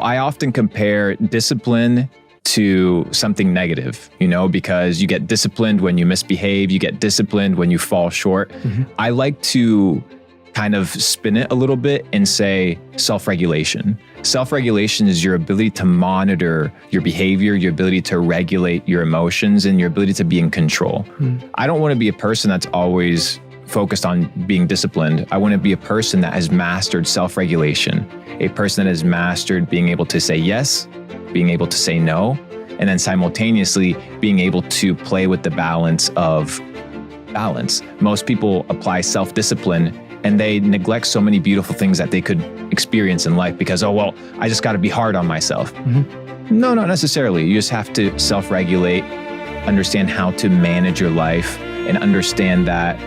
I often compare discipline to something negative, because you get disciplined when you misbehave, you get disciplined when you fall short. I like to kind of spin it a little bit and say self-regulation. Self-regulation is your ability to monitor your behavior, your ability to regulate your emotions, and your ability to be in control. I don't want to be a person that's always focused on being disciplined. I want to be a person that has mastered self-regulation, a person that has mastered being able to say yes, being able to say no, and then simultaneously being able to play with the balance of balance. Most people apply self-discipline and they neglect so many beautiful things that they could experience in life because, I just got to be hard on myself. No, not necessarily. You just have to self-regulate, understand how to manage your life, and understand that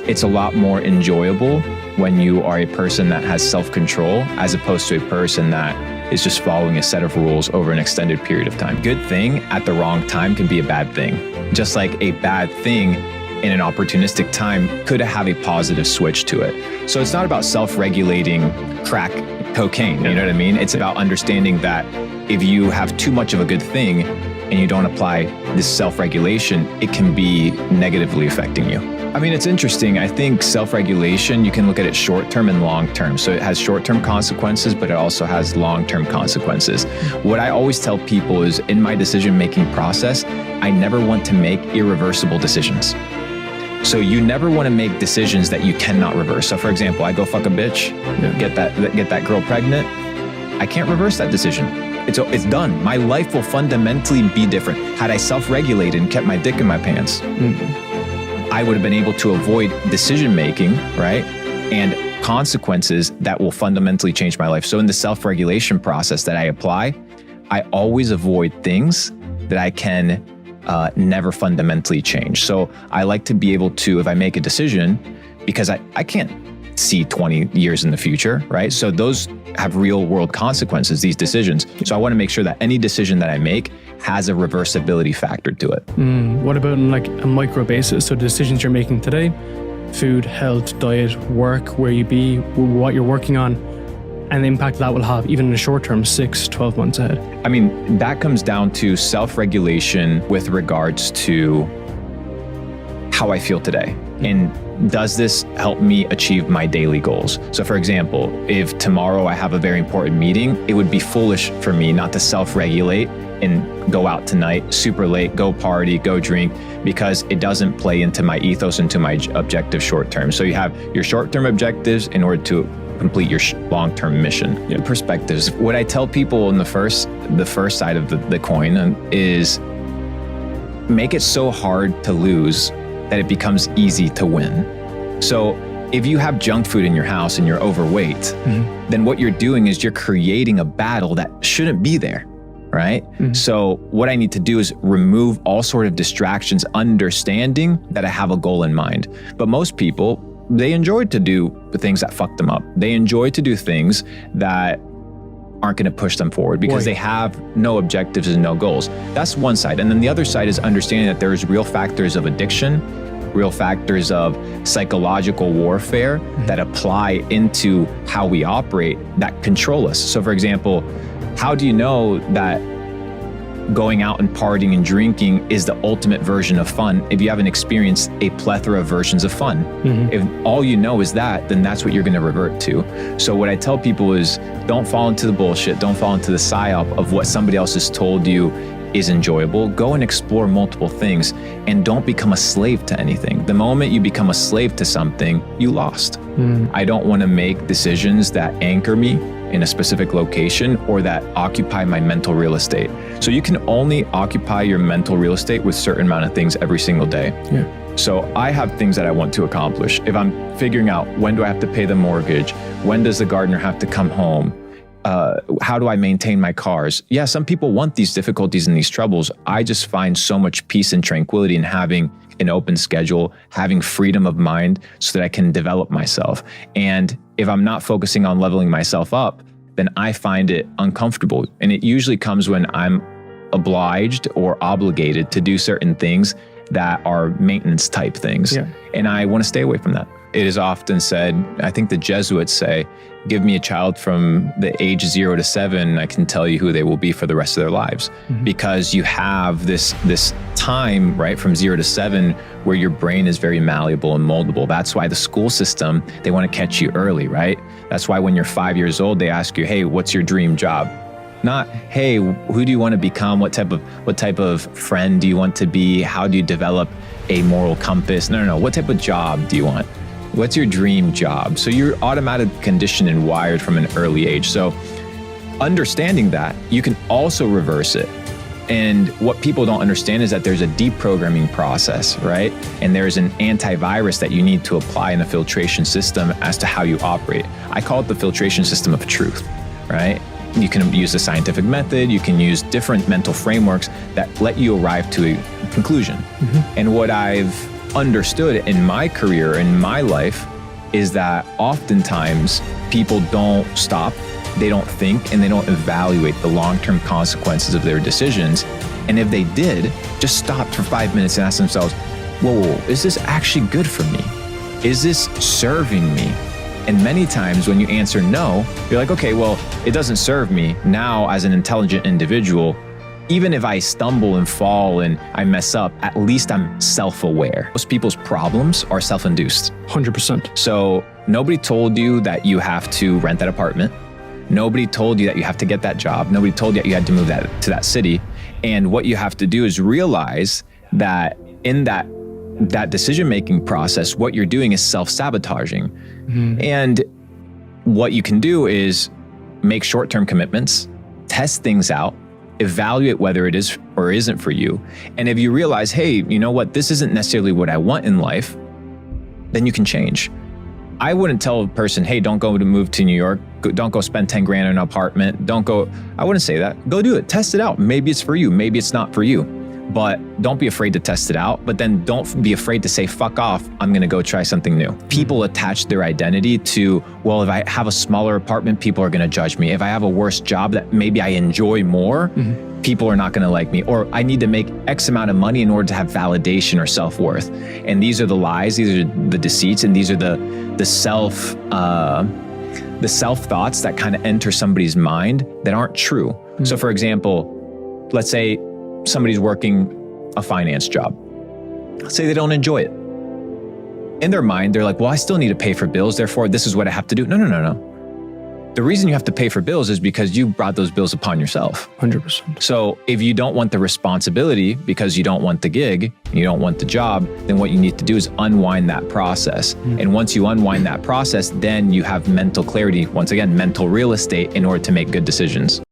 it's a lot more enjoyable when you are a person that has self-control as opposed to a person that is just following a set of rules over an extended period of time. Good thing at the wrong time can be a bad thing. Just like a bad thing in an opportunistic time could have a positive switch to it. So it's not about self-regulating crack cocaine, you know what I mean? It's about understanding that if you have too much of a good thing and you don't apply this self-regulation, it can be negatively affecting you. I mean, it's interesting. I think self-regulation, you can look at it short-term and long-term. So it has short-term consequences, but it also has long-term consequences. What I always tell people is in my decision-making process, I never want to make irreversible decisions. So you never want to make decisions that you cannot reverse. So for example, I go fuck a bitch, get that girl pregnant. I can't reverse that decision. It's done. My life will fundamentally be different. Had I self-regulated and kept my dick in my pants, I would have been able to avoid decision-making, right? And consequences that will fundamentally change my life. So in the self-regulation process that I apply, I always avoid things that I can never fundamentally change. So I like to be able to, if I make a decision, because I can't see 20 years in the future, right? So those have real world consequences, these decisions. So I want to make sure that any decision that I make has a reversibility factor to it. What about on like a micro basis? So the decisions you're making today, food, health, diet, work, where you be, what you're working on, and the impact that will have even in the short term, 6, 12 months ahead. I mean, that comes down to self-regulation with regards to how I feel today. And does this help me achieve my daily goals? So for example, if tomorrow I have a very important meeting, it would be foolish for me not to self-regulate and go out tonight super late, go party, go drink, because it doesn't play into my ethos, into my objective short term. So you have your short-term objectives in order to complete your long-term mission. Perspectives. What I tell people in the first side of the coin is make it so hard to lose that it becomes easy to win. So if you have junk food in your house and you're overweight, then what you're doing is you're creating a battle that shouldn't be there, right? So what I need to do is remove all sort of distractions, understanding that I have a goal in mind. But most people, they enjoy to do the things that fuck them up. They enjoy to do things that aren't going to push them forward because they have no objectives and no goals. That's one side. And then the other side is understanding that there's real factors of addiction, real factors of psychological warfare that apply into how we operate that control us. So for example, how do you know that going out and partying and drinking is the ultimate version of fun if you haven't experienced a plethora of versions of fun? If all you know is that, then that's what you're going to revert to. So what I tell people is don't fall into the bullshit, don't fall into the psyop of what somebody else has told you is enjoyable. Go and explore multiple things and don't become a slave to anything. The moment you become a slave to something, you lost. I don't want to make decisions that anchor me in a specific location or that occupy my mental real estate. So you can only occupy your mental real estate with a certain amount of things every single day. So I have things that I want to accomplish. If I'm figuring out when do I have to pay the mortgage, when does the gardener have to come home, how do I maintain my cars? Yeah, some people want these difficulties and these troubles. I just find so much peace and tranquility in having an open schedule, having freedom of mind so that I can develop myself. And if I'm not focusing on leveling myself up, then I find it uncomfortable. And it usually comes when I'm obliged or obligated to do certain things that are maintenance type things. And I want to stay away from that. it is often said, I think the Jesuits say, give me a child from the age 0 to 7, I can tell you who they will be for the rest of their lives. Because you have this time, right, from 0 to 7, where your brain is very malleable and moldable. That's why the school system, they want to catch you early, right? That's why when you're 5 years old, they ask you, hey, what's your dream job? Not, hey, who do you want to become? What type of friend do you want to be? How do you develop a moral compass? No. What type of job do you want? What's your dream job? So you're automatically conditioned and wired from an early age. So understanding that, you can also reverse it. And what people don't understand is that there's a deprogramming process, right? And there's an antivirus that you need to apply in a filtration system as to how you operate. I call it the filtration system of truth, right? You can use the scientific method, you can use different mental frameworks that let you arrive to a conclusion. And what I've understood in my career, in my life, is that oftentimes people don't stop, they don't think, and they don't evaluate the long-term consequences of their decisions. And if they did, just stop for 5 minutes and ask themselves, whoa, is this actually good for me? Is this serving me? And many times when you answer no, you're like, okay, well, it doesn't serve me. Now, as an intelligent individual, even if I stumble and fall and I mess up, at least I'm self-aware. Most people's problems are self-induced. 100%. So nobody told you that you have to rent that apartment. Nobody told you that you have to get that job. Nobody told you that you had to move to that city. And what you have to do is realize that in that decision-making process, what you're doing is self-sabotaging. And what you can do is make short-term commitments, test things out, evaluate whether it is or isn't for you. And if you realize, hey, you know what, this isn't necessarily what I want in life, then you can change. I wouldn't tell a person, hey, don't go to move to New York. Don't go spend 10 grand in an apartment. I wouldn't say that. Go do it. Test it out. Maybe it's for you. Maybe it's not for you. But don't be afraid to test it out. But then don't be afraid to say, fuck off, I'm going to go try something new. People attach their identity to, well, if I have a smaller apartment, people are going to judge me. If I have a worse job that maybe I enjoy more, people are not going to like me. Or I need to make X amount of money in order to have validation or self-worth. And these are the lies, these are the deceits, and these are the self-thoughts that kind of enter somebody's mind that aren't true. So for example, let's say somebody's working a finance job. Let's say they don't enjoy it. In their mind, they're like, well, I still need to pay for bills, therefore this is what I have to do. No. The reason you have to pay for bills is because you brought those bills upon yourself. 100%. So if you don't want the responsibility because you don't want the gig, you don't want the job, then what you need to do is unwind that process. And once you unwind that process, then you have mental clarity, once again, mental real estate in order to make good decisions.